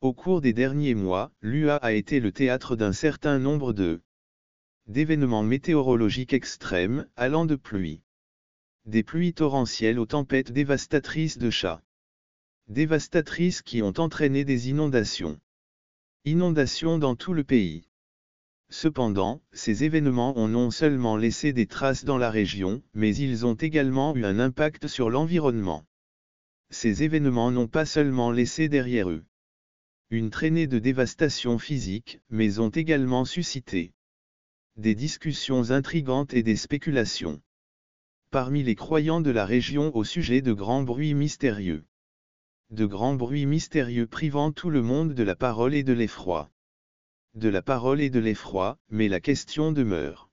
Au cours des derniers mois, l'UA a été le théâtre d'un certain nombre d'événements météorologiques extrêmes, allant de pluie. Des pluies torrentielles aux tempêtes dévastatrices de chat. Dévastatrices qui ont entraîné des inondations. Inondations dans tout le pays. Cependant, ces événements ont non seulement laissé des traces dans la région, mais ils ont également eu un impact sur l'environnement. Ces événements n'ont pas seulement laissé derrière eux une traînée de dévastation physique, mais ont également suscité des discussions intrigantes et des spéculations parmi les croyants de la région au sujet de grands bruits mystérieux. De grands bruits mystérieux privant tout le monde de la parole et de l'effroi. De la parole et de l'effroi, mais la question demeure.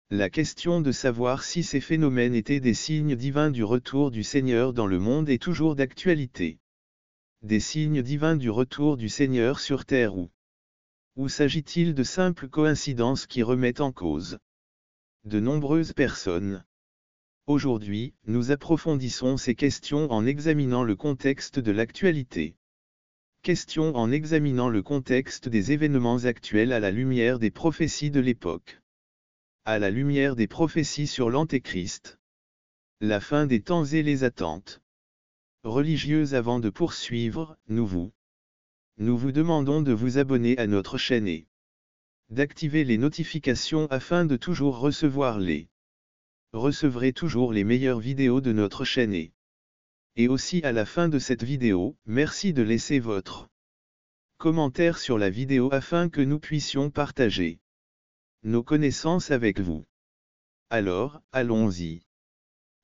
La question de savoir si ces phénomènes étaient des signes divins du retour du Seigneur dans le monde est toujours d'actualité. Des signes divins du retour du Seigneur sur terre ou s'agit-il de simples coïncidences qui remettent en cause de nombreuses personnes? Aujourd'hui, nous approfondissons ces questions en examinant le contexte de l'actualité. Question en examinant le contexte des événements actuels à la lumière des prophéties de l'époque. À la lumière des prophéties sur l'Antéchrist. La fin des temps et les attentes religieuses. Avant de poursuivre, nous vous demandons de vous abonner à notre chaîne et d'activer les notifications afin de toujours recevrez toujours les meilleures vidéos de notre chaîne et aussi à la fin de cette vidéo, merci de laisser votre commentaire sur la vidéo afin que nous puissions partager nos connaissances avec vous. Alors, allons-y.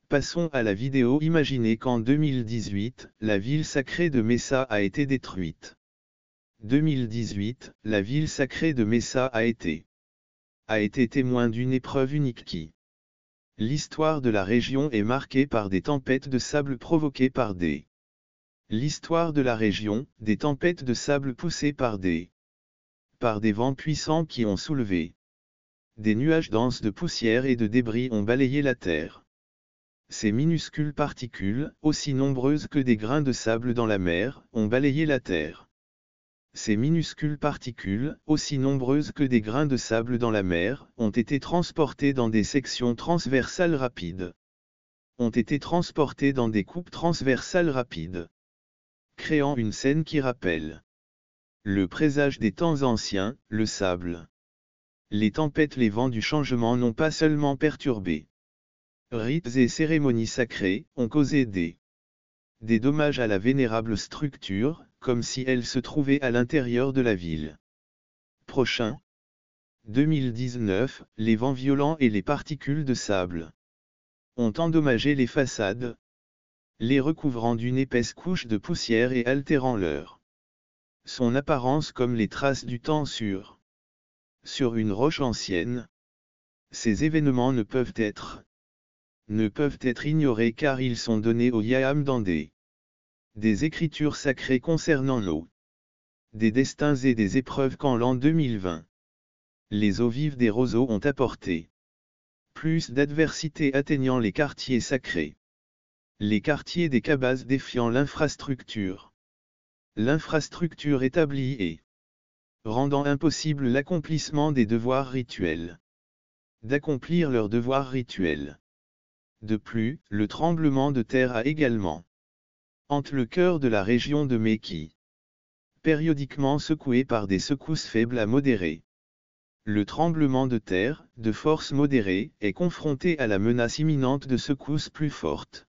Passons à la vidéo. Imaginez qu'en 2018, la ville sacrée de Messa a été détruite. 2018, la ville sacrée de Messa a été témoin d'une épreuve unique qui. L'histoire de la région est marquée par des tempêtes de sable provoquées par des. L'histoire de la région, des tempêtes de sable poussées par des vents puissants qui ont soulevé. Des nuages denses de poussière et de débris ont balayé la terre. Ces minuscules particules, aussi nombreuses que des grains de sable dans la mer, ont balayé la terre. Ces minuscules particules, aussi nombreuses que des grains de sable dans la mer, ont été transportées dans des sections transversales rapides. Ont été transportées dans des coupes transversales rapides. Créant une scène qui rappelle le présage des temps anciens, le sable. Les tempêtes, les vents du changement n'ont pas seulement perturbé rites et cérémonies sacrées, ont causé des dommages à la vénérable structure, comme si elle se trouvait à l'intérieur de la ville. Prochain. 2019, les vents violents et les particules de sable ont endommagé les façades, les recouvrant d'une épaisse couche de poussière et altérant son apparence comme les traces du temps sur une roche ancienne. Ces événements ne peuvent être ignorés car ils sont donnés au Yaham dans des écritures sacrées concernant des destins et des épreuves qu'en l'an 2020. Les eaux vives des roseaux ont apporté plus d'adversité atteignant les quartiers sacrés. Les quartiers des Kabas défiant l'infrastructure établie et rendant impossible l'accomplissement des devoirs rituels. D'accomplir leurs devoirs rituels. De plus, le tremblement de terre a également hanté le cœur de la région de Mekki. Périodiquement secoué par des secousses faibles à modérées. Le tremblement de terre, de force modérée, est confronté à la menace imminente de secousses plus fortes.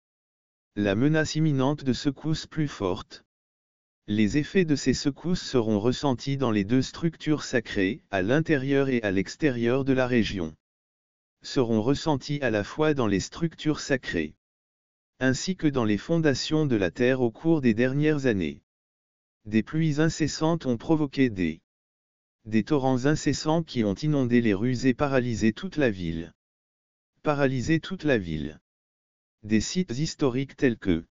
La menace imminente de secousses plus fortes. Les effets de ces secousses seront ressentis dans les deux structures sacrées, à l'intérieur et à l'extérieur de la région. Seront ressentis à la fois dans les structures sacrées, ainsi que dans les fondations de la terre au cours des dernières années. Des pluies incessantes ont provoqué des torrents incessants qui ont inondé les rues et paralysé toute la ville. Des sites historiques tels que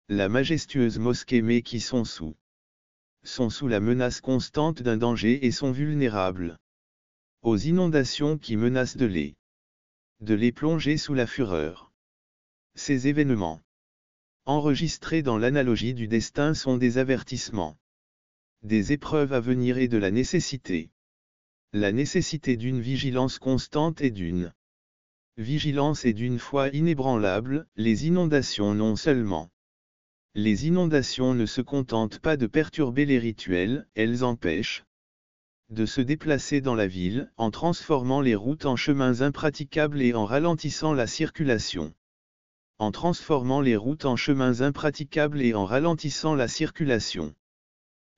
la majestueuse mosquée Mekki sont sous la menace constante d'un danger et sont vulnérables aux inondations qui menacent de les plonger sous la fureur. Ces événements, enregistrés dans l'analogie du destin, sont des avertissements des épreuves à venir et de la nécessité. La nécessité d'une vigilance constante et d'une vigilance et d'une foi inébranlable, les inondations non seulement. Les inondations ne se contentent pas de perturber les rituels, elles empêchent de se déplacer dans la ville, en transformant les routes en chemins impraticables et en ralentissant la circulation. En transformant les routes en chemins impraticables et en ralentissant la circulation.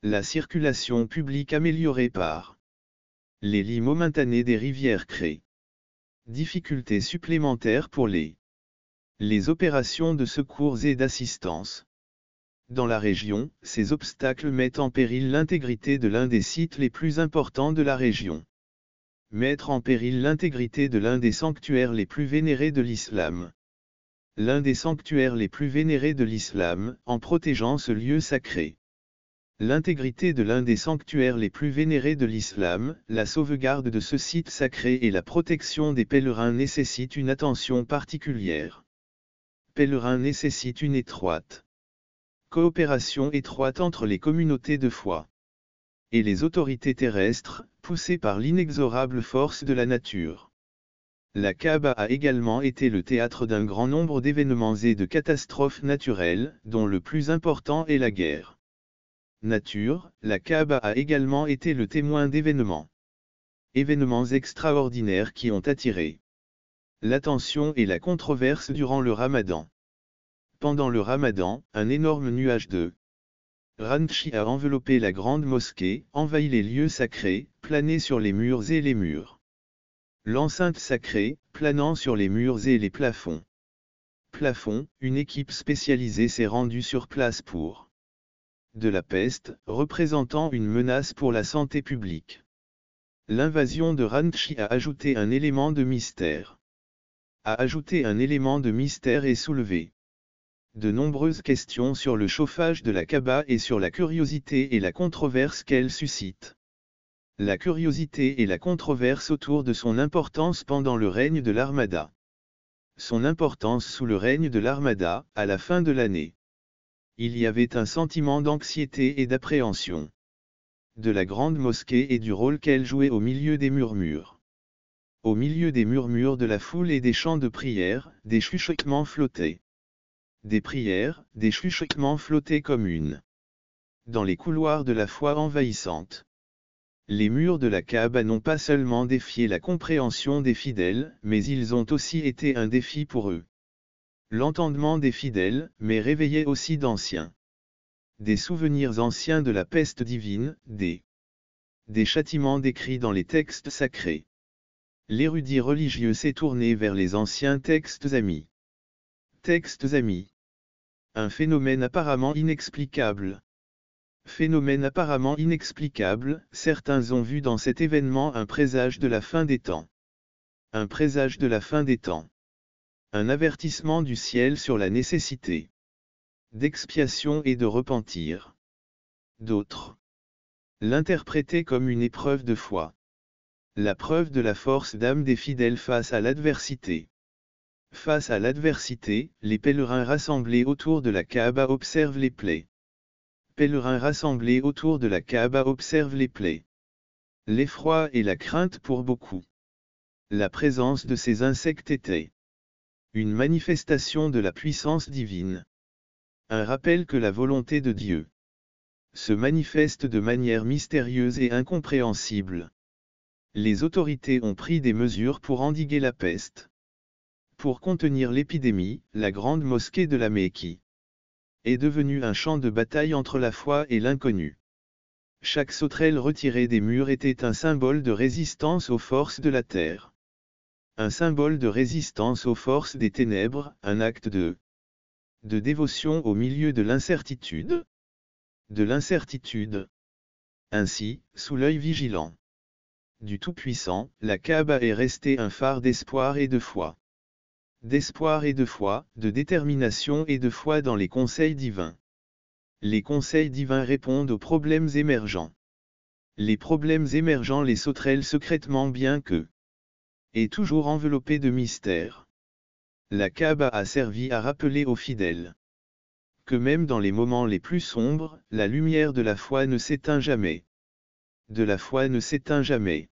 La circulation publique améliorée par les lits momentanés des rivières créent difficultés supplémentaires pour les opérations de secours et d'assistance. Dans la région, ces obstacles mettent en péril l'intégrité de l'un des sites les plus importants de la région. Mettre en péril l'intégrité de l'un des sanctuaires les plus vénérés de l'islam. L'un des sanctuaires les plus vénérés de l'islam, en protégeant ce lieu sacré. L'intégrité de l'un des sanctuaires les plus vénérés de l'islam, la sauvegarde de ce site sacré et la protection des pèlerins nécessitent une attention particulière. Pèlerins nécessitent une étroite coopération étroite entre les communautés de foi et les autorités terrestres, poussées par l'inexorable force de la nature. La Kaaba a également été le théâtre d'un grand nombre d'événements et de catastrophes naturelles, dont le plus important est la guerre. Nature, la Kaaba a également été le témoin d'événements extraordinaires qui ont attiré l'attention et la controverse durant le Ramadan. Pendant le Ramadan, un énorme nuage de Ranchi a enveloppé la grande mosquée, envahi les lieux sacrés, plané sur les murs et les murs. L'enceinte sacrée, planant sur les murs et les plafonds. Une équipe spécialisée s'est rendue sur place pour de la peste, représentant une menace pour la santé publique. L'invasion de Ranchi a ajouté un élément de mystère. Et soulevé de nombreuses questions sur le chauffage de la Kaaba et sur la curiosité et la controverse qu'elle suscite. La curiosité et la controverse autour de son importance pendant le règne de l'Armada. Son importance sous le règne de l'Armada, à la fin de l'année. Il y avait un sentiment d'anxiété et d'appréhension de la grande mosquée et du rôle qu'elle jouait au milieu des murmures. Au milieu des murmures de la foule et des chants de prière, des chuchotements flottaient. Des prières, des chuchotements flottaient comme une. Dans les couloirs de la foi envahissante. Les murs de la Kaaba n'ont pas seulement défié la compréhension des fidèles, mais ils ont aussi été un défi pour eux. L'entendement des fidèles, mais réveillaient aussi d'anciens. Des souvenirs anciens de la peste divine, des châtiments décrits dans les textes sacrés. L'érudit religieux s'est tourné vers les anciens textes amis. Un phénomène apparemment inexplicable. Certains ont vu dans cet événement un présage de la fin des temps. Un avertissement du ciel sur la nécessité d'expiation et de repentir. D'autres l'interprétaient comme une épreuve de foi. La preuve de la force d'âme des fidèles face à l'adversité. Les pèlerins rassemblés autour de la Kaaba observent les plaies. L'effroi et la crainte pour beaucoup. La présence de ces insectes était une manifestation de la puissance divine. Un rappel que la volonté de Dieu se manifeste de manière mystérieuse et incompréhensible. Les autorités ont pris des mesures pour endiguer la peste. Pour contenir l'épidémie, la grande mosquée de la Mecque est devenue un champ de bataille entre la foi et l'inconnu. Chaque sauterelle retirée des murs était un symbole de résistance aux forces de la terre. Un symbole de résistance aux forces des ténèbres, un acte de dévotion au milieu de l'incertitude. Ainsi, sous l'œil vigilant du Tout-Puissant, la Kaaba est restée un phare d'espoir et de foi. De détermination et de foi dans les conseils divins. Les conseils divins répondent aux problèmes émergents. Les sauterelles secrètement bien que et toujours enveloppées de mystère. La Kaaba a servi à rappeler aux fidèles que même dans les moments les plus sombres, la lumière de la foi ne s'éteint jamais. De la foi ne s'éteint jamais.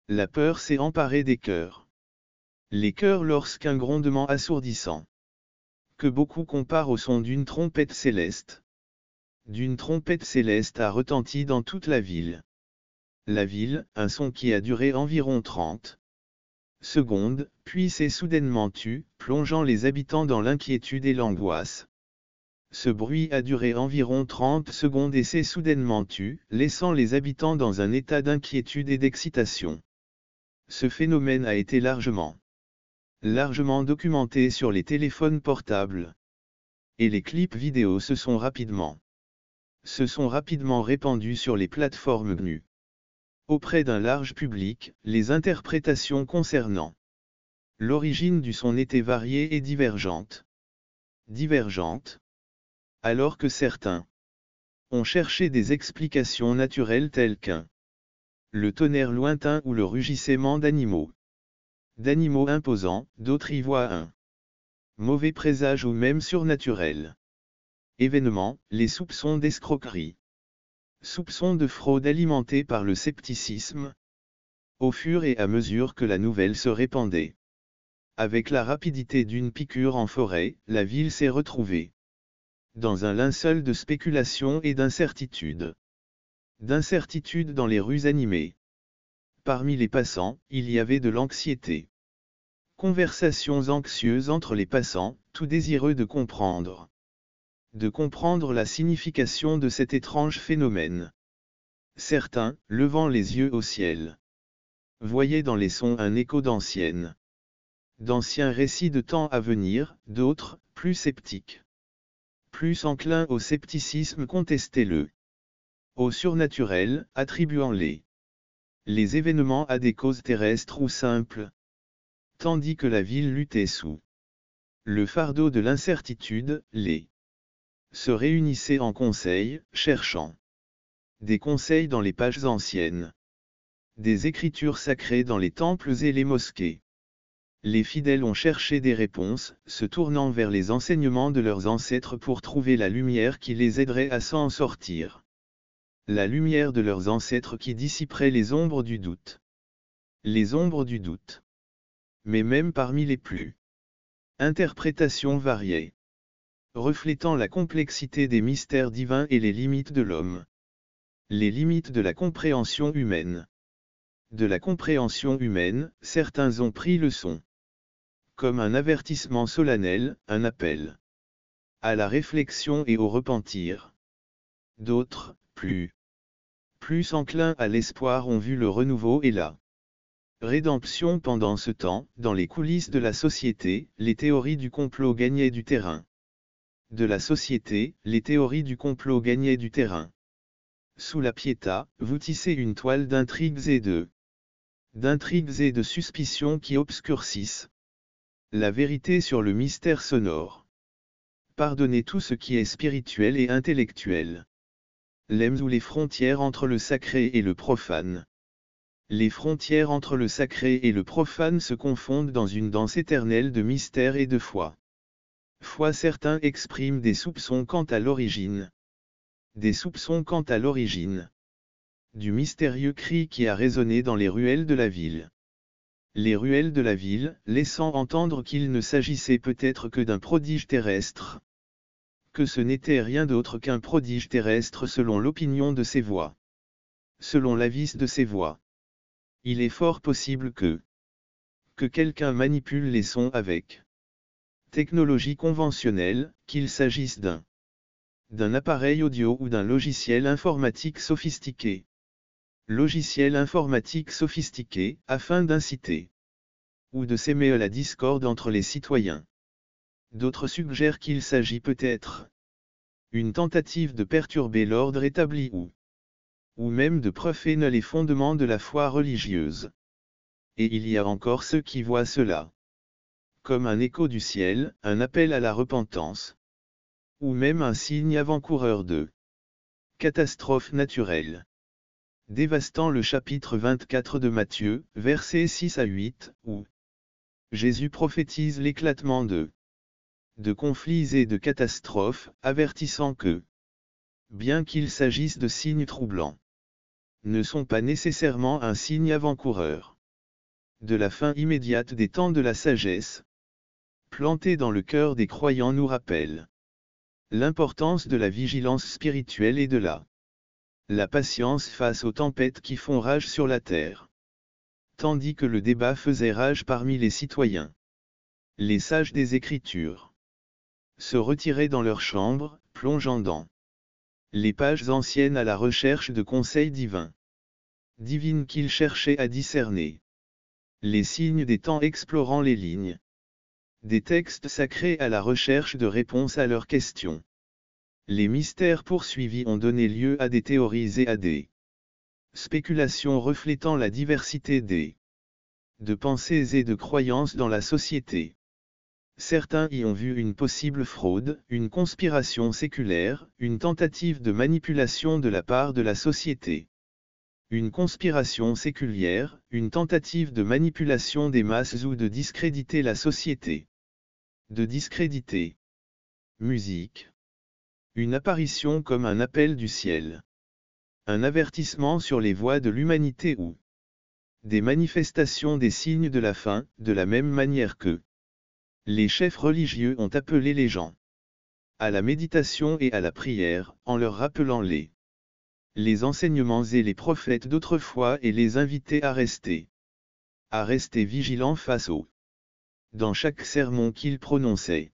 La peur s'est emparée des cœurs. Les cœurs lorsqu'un grondement assourdissant, que beaucoup comparent au son d'une trompette céleste. D'une trompette céleste a retenti dans toute la ville. La ville, un son qui a duré environ 30 secondes, puis s'est soudainement tu, plongeant les habitants dans l'inquiétude et l'angoisse. Ce bruit a duré environ 30 secondes et s'est soudainement tu, laissant les habitants dans un état d'inquiétude et d'excitation. Ce phénomène a été largement documenté sur les téléphones portables. Et les clips vidéo se sont rapidement répandus sur les plateformes GNU. Auprès d'un large public, les interprétations concernant l'origine du son étaient variées et divergentes. Alors que certains ont cherché des explications naturelles telles qu'un le tonnerre lointain ou le rugissement d'animaux imposants, d'autres y voient un mauvais présage ou même surnaturel événement, les soupçons d'escroquerie. Soupçons de fraude alimentés par le scepticisme. Au fur et à mesure que la nouvelle se répandait. Avec la rapidité d'une piqûre en forêt, la ville s'est retrouvée dans un linceul de spéculation et d'incertitude. D'incertitude dans les rues animées. Parmi les passants, il y avait de l'anxiété. Conversations anxieuses entre les passants, tout désireux de comprendre la signification de cet étrange phénomène. Certains, levant les yeux au ciel, voyaient dans les sons un écho d'anciens récits de temps à venir, d'autres, plus sceptiques, plus enclins au scepticisme contestaient au surnaturel, attribuant les événements à des causes terrestres ou simples, tandis que la ville luttait sous le fardeau de l'incertitude, se réunissaient en conseil, cherchant des conseils dans les pages anciennes, des écritures sacrées dans les temples et les mosquées. Les fidèles ont cherché des réponses, se tournant vers les enseignements de leurs ancêtres pour trouver la lumière qui les aiderait à s'en sortir. La lumière de leurs ancêtres qui dissiperait les ombres du doute. Les ombres du doute. Mais même parmi les plus interprétations variées, reflétant la complexité des mystères divins et les limites de l'homme. Les limites de la compréhension humaine. De la compréhension humaine, certains ont pris le son comme un avertissement solennel, un appel à la réflexion et au repentir. D'autres, plus enclins à l'espoir ont vu le renouveau et la rédemption. Pendant ce temps, dans les coulisses de la société, les théories du complot gagnaient du terrain. Les théories du complot gagnaient du terrain. Sous la Pietà, vous tissez une toile d'intrigues et de suspicions qui obscurcissent la vérité sur le mystère sonore. Pardonnez tout ce qui est spirituel et intellectuel. L'aime ou les frontières entre le sacré et le profane. Les frontières entre le sacré et le profane se confondent dans une danse éternelle de mystère et de foi. Certains expriment des soupçons quant à l'origine. Du mystérieux cri qui a résonné dans les ruelles de la ville. Les ruelles de la ville, laissant entendre qu'il ne s'agissait peut-être que d'un prodige terrestre. Que ce n'était rien d'autre qu'un prodige terrestre selon l'opinion de ses voix. Selon l'avis de ses voix. Il est fort possible que quelqu'un manipule les sons avec technologie conventionnelle, qu'il s'agisse d'un appareil audio ou d'un logiciel informatique sophistiqué. Afin d'inciter ou de s'émener la discorde entre les citoyens. D'autres suggèrent qu'il s'agit peut-être une tentative de perturber l'ordre établi ou même de profaner les fondements de la foi religieuse. Et il y a encore ceux qui voient cela comme un écho du ciel, un appel à la repentance, ou même un signe avant-coureur de catastrophe naturelle. Dévastant le chapitre 24 de Matthieu, versets 6 à 8, où Jésus prophétise l'éclatement de conflits et de catastrophes, avertissant que, bien qu'il s'agisse de signes troublants, ne sont pas nécessairement un signe avant-coureur de la fin immédiate des temps de la sagesse, planté dans le cœur des croyants nous rappelle l'importance de la vigilance spirituelle et de la patience face aux tempêtes qui font rage sur la terre. Tandis que le débat faisait rage parmi les citoyens, les sages des Écritures se retiraient dans leurs chambres, plongeant dans les pages anciennes à la recherche de conseils divines qu'ils cherchaient à discerner. Les signes des temps explorant les lignes des textes sacrés à la recherche de réponses à leurs questions. Les mystères poursuivis ont donné lieu à des théories et à des spéculations reflétant la diversité de pensées et de croyances dans la société. Certains y ont vu une possible fraude, une conspiration séculaire, une tentative de manipulation de la part de la société. Une conspiration séculière, une tentative de manipulation des masses ou de discréditer la société. De discréditer. Musique. Une apparition comme un appel du ciel. Un avertissement sur les voies de l'humanité ou des manifestations des signes de la fin, de la même manière que les chefs religieux ont appelé les gens à la méditation et à la prière, en leur rappelant les enseignements et les prophètes d'autrefois et les inviter à rester vigilants face dans chaque sermon qu'ils prononçaient.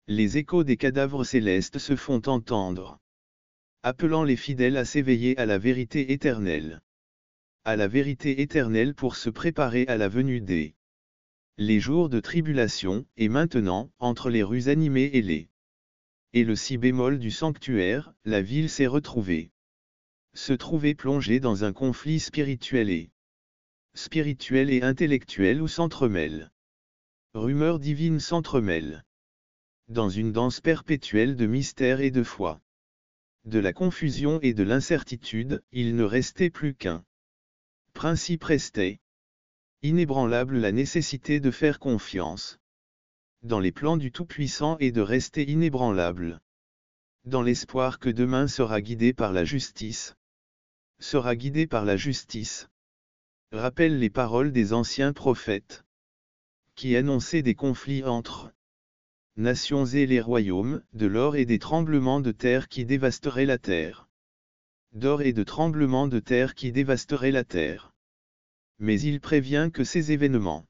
Les échos des cadavres célestes se font entendre, appelant les fidèles à s'éveiller à la vérité éternelle. À la vérité éternelle pour se préparer à la venue des les jours de tribulation, et maintenant, entre les rues animées et le si bémol du sanctuaire, la ville s'est retrouvée. Se trouver plongée dans un conflit spirituel et intellectuel où s'entremêlent. Rumeurs divines s'entremêlent. Dans une danse perpétuelle de mystère et de foi. De la confusion et de l'incertitude, il ne restait plus qu'un principe restait inébranlable, la nécessité de faire confiance dans les plans du Tout-Puissant et de rester inébranlable dans l'espoir que demain sera guidé par la justice. Rappelle les paroles des anciens prophètes qui annonçaient des conflits entre nations et les royaumes, de l'or et des tremblements de terre qui dévasteraient la terre. D'or et de tremblements de terre qui dévasteraient la terre. Mais il prévient que ces événements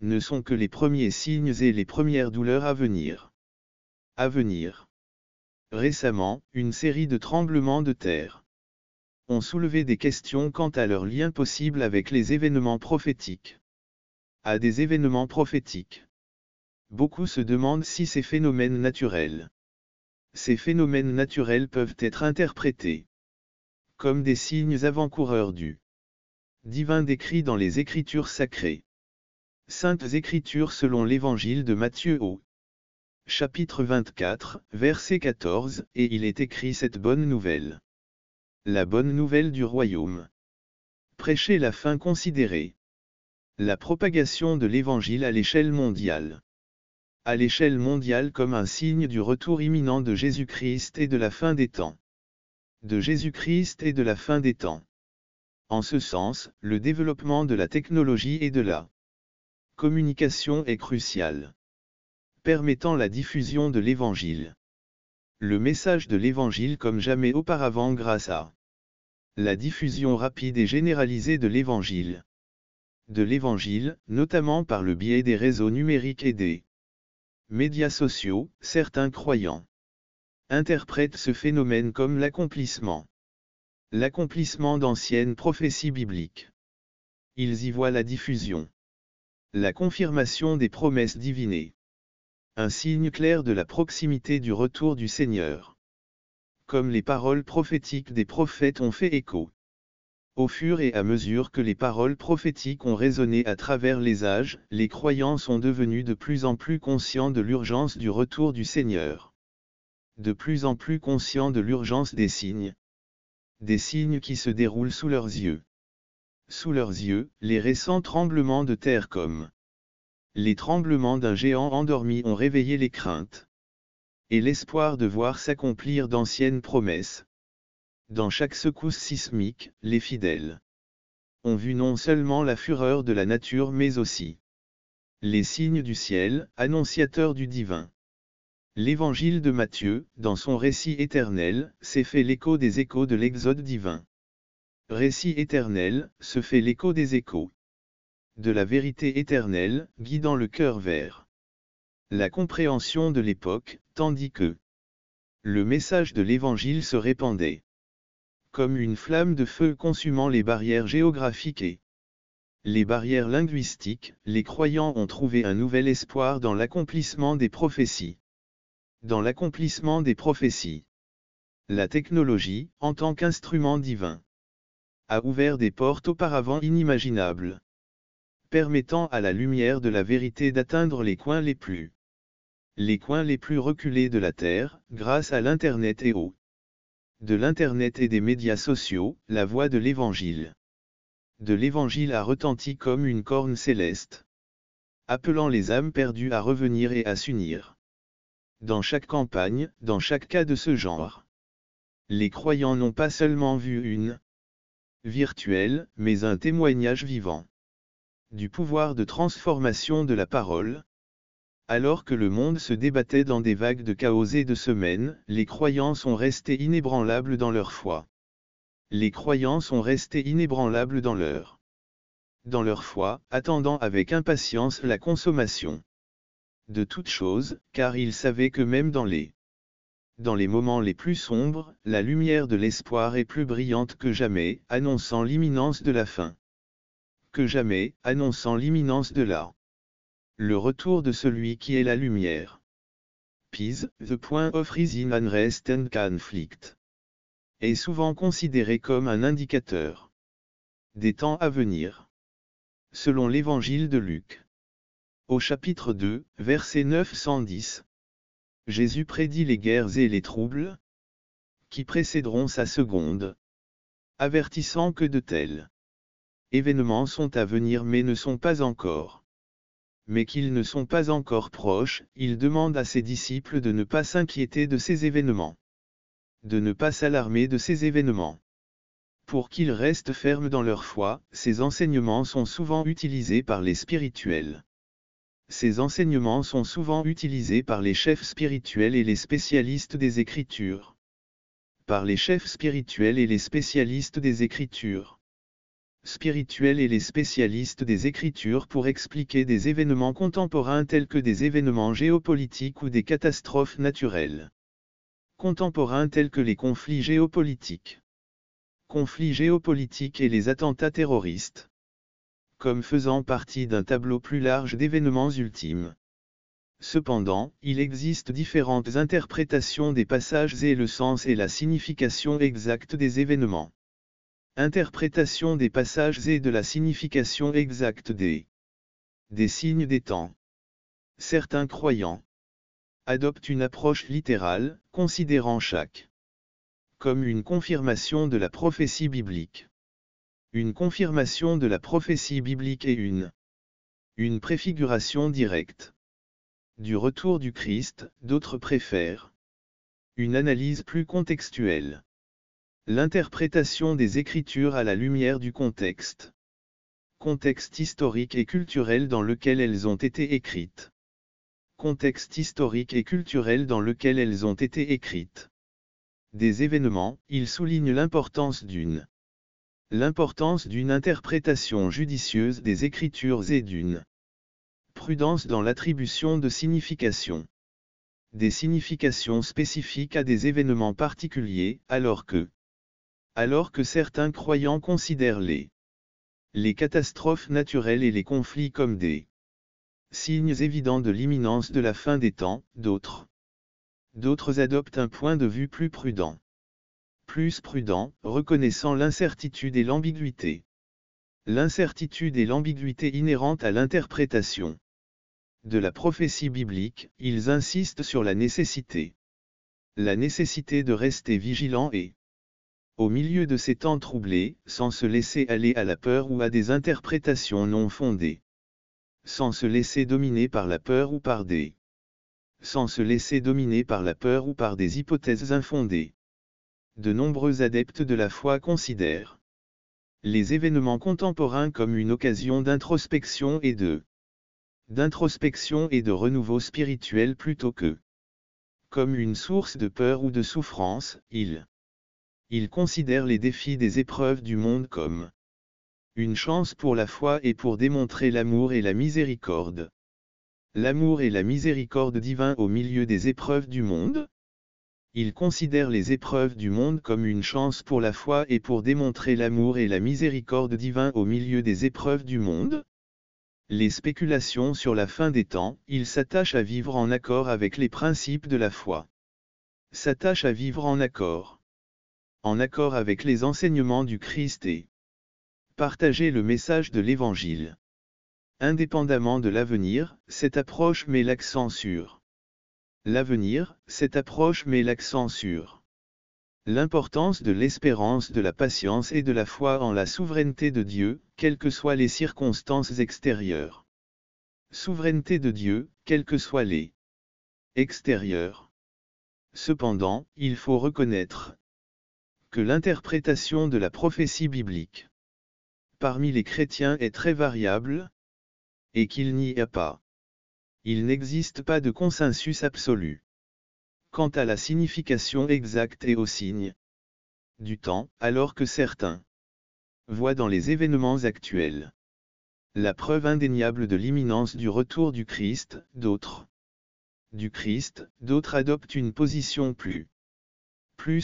ne sont que les premiers signes et les premières douleurs à venir. Récemment, une série de tremblements de terre ont soulevé des questions quant à leur lien possible avec les événements prophétiques. À des événements prophétiques. Beaucoup se demandent si ces phénomènes naturels peuvent être interprétés comme des signes avant-coureurs du divin décrit dans les Écritures sacrées. Saintes Écritures selon l'Évangile de Matthieu au chapitre 24, verset 14, et il est écrit cette bonne nouvelle. La bonne nouvelle du royaume. Prêcher la fin considérée. La propagation de l'Évangile à l'échelle mondiale. À l'échelle mondiale comme un signe du retour imminent de Jésus-Christ et de la fin des temps. En ce sens, le développement de la technologie et de la communication est crucial, permettant la diffusion de l'Évangile. Le message de l'Évangile comme jamais auparavant grâce à la diffusion rapide et généralisée de l'Évangile. Notamment par le biais des réseaux numériques et des médias sociaux, certains croyants interprètent ce phénomène comme l'accomplissement d'anciennes prophéties bibliques. Ils y voient la diffusion, la confirmation des promesses divinées. Un signe clair de la proximité du retour du Seigneur. Comme les paroles prophétiques des prophètes ont fait écho. Au fur et à mesure que les paroles prophétiques ont résonné à travers les âges, les croyants sont devenus de plus en plus conscients de l'urgence du retour du Seigneur. De plus en plus conscients de l'urgence des signes. Des signes qui se déroulent sous leurs yeux. Sous leurs yeux, les récents tremblements de terre comme Les tremblements d'un géant endormi ont réveillé les craintes et l'espoir de voir s'accomplir d'anciennes promesses. Dans chaque secousse sismique, les fidèles ont vu non seulement la fureur de la nature mais aussi les signes du ciel, annonciateurs du divin. L'évangile de Matthieu, dans son récit éternel, s'est fait l'écho des échos de l'exode divin. Récit éternel, se fait l'écho des échos de la vérité éternelle, guidant le cœur vers la compréhension de l'époque, tandis que le message de l'évangile se répandait comme une flamme de feu consumant les barrières géographiques et les barrières linguistiques. Les croyants ont trouvé un nouvel espoir dans l'accomplissement des prophéties. Dans l'accomplissement des prophéties, la technologie, en tant qu'instrument divin, a ouvert des portes auparavant inimaginables, permettant à la lumière de la vérité d'atteindre les coins les plus reculés de la Terre, grâce à l'Internet et de l'Internet et des médias sociaux. La voix de l'Évangile a retenti comme une corne céleste, appelant les âmes perdues à revenir et à s'unir. Dans chaque campagne, dans chaque cas de ce genre, les croyants n'ont pas seulement vu une virtuelle, mais un témoignage vivant du pouvoir de transformation de la parole. Alors que le monde se débattait dans des vagues de chaos et de semaines, les croyants sont restés inébranlables dans leur foi. Les croyants sont restés inébranlables dans leur foi, attendant avec impatience la consommation de toutes choses, car ils savaient que même dans les moments les plus sombres, la lumière de l'espoir est plus brillante que jamais, annonçant l'imminence de la fin. Que jamais, annonçant l'imminence de le retour de celui qui est la lumière. Peace, the point of reason unrest and conflict, est souvent considéré comme un indicateur des temps à venir. Selon l'Évangile de Luc, au chapitre 2, verset 910, Jésus prédit les guerres et les troubles qui précéderont sa seconde, avertissant que de tels événements sont à venir mais qu'ils ne sont pas encore proches. Il demande à ses disciples de ne pas s'inquiéter de ces événements, de ne pas s'alarmer de ces événements, pour qu'ils restent fermes dans leur foi. Ces enseignements sont souvent utilisés par les spirituels. Ces enseignements sont souvent utilisés par les chefs spirituels et les spécialistes des Écritures. Par les chefs spirituels et les spécialistes des Écritures. Spirituels et les spécialistes des Écritures pour expliquer des événements contemporains tels que des événements géopolitiques ou des catastrophes naturelles. Contemporains tels que les conflits géopolitiques et les attentats terroristes, comme faisant partie d'un tableau plus large d'événements ultimes. Cependant, il existe différentes interprétations des passages et le sens et la signification exacte des événements. Interprétation des passages et de la signification exacte des signes des temps. Certains croyants adoptent une approche littérale, considérant chaque comme une confirmation de la prophétie biblique. Une confirmation de la prophétie biblique est une préfiguration directe du retour du Christ. D'autres préfèrent une analyse plus contextuelle. L'interprétation des Écritures à la lumière du contexte historique et culturel dans lequel elles ont été écrites. Contexte historique et culturel dans lequel elles ont été écrites. Des événements, il souligne l'importance d'une interprétation judicieuse des Écritures et d'une prudence dans l'attribution de significations. Des significations spécifiques à des événements particuliers, alors que certains croyants considèrent les catastrophes naturelles et les conflits comme des signes évidents de l'imminence de la fin des temps. D'autres adoptent un point de vue plus prudent, reconnaissant l'incertitude et l'ambiguïté. L'incertitude et l'ambiguïté inhérentes à l'interprétation de la prophétie biblique. Ils insistent sur la nécessité de rester vigilant et au milieu de ces temps troublés, sans se laisser aller à la peur ou à des interprétations non fondées. sans se laisser dominer par la peur ou par des hypothèses infondées. De nombreux adeptes de la foi considèrent les événements contemporains comme une occasion d'introspection et de renouveau spirituel plutôt que comme une source de peur ou de souffrance. Ils considèrent les défis des épreuves du monde comme une chance pour la foi et pour démontrer l'amour et la miséricorde. L'amour et la miséricorde divin au milieu des épreuves du monde. Ils considèrent les épreuves du monde comme une chance pour la foi et pour démontrer l'amour et la miséricorde divin au milieu des épreuves du monde. Les spéculations sur la fin des temps, ils s'attachent à vivre en accord avec les principes de la foi. S'attachent à vivre en accord avec les enseignements du Christ et partager le message de l'Évangile. Indépendamment de l'avenir, cette approche met l'accent sur l'importance de l'espérance, de la patience et de la foi en la souveraineté de Dieu, quelles que soient les circonstances extérieures. Souveraineté de Dieu, quelles que soient les extérieures. Cependant, il faut reconnaître que l'interprétation de la prophétie biblique parmi les chrétiens est très variable, et qu'il n'existe pas de consensus absolu quant à la signification exacte et aux signes du temps, alors que certains voient dans les événements actuels la preuve indéniable de l'imminence du retour du Christ, d'autres adoptent une position plus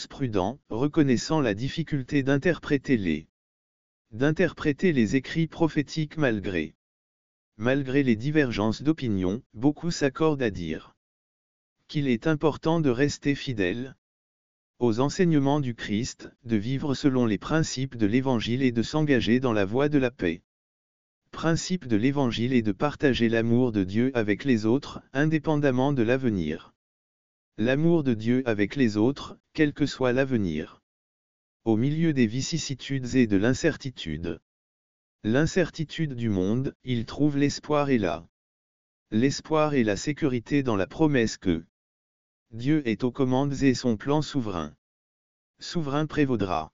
prudente, reconnaissant la difficulté d'interpréter les écrits prophétiques malgré les divergences d'opinion. Beaucoup s'accordent à dire qu'il est important de rester fidèle aux enseignements du Christ, de vivre selon les principes de l'Évangile et de s'engager dans la voie de la paix. Principe de l'Évangile est de partager l'amour de Dieu avec les autres, indépendamment de l'avenir. L'amour de Dieu avec les autres, quel que soit l'avenir. Au milieu des vicissitudes et de l'incertitude du monde, il trouve l'espoir et la sécurité dans la promesse que Dieu est aux commandes et son plan souverain prévaudra.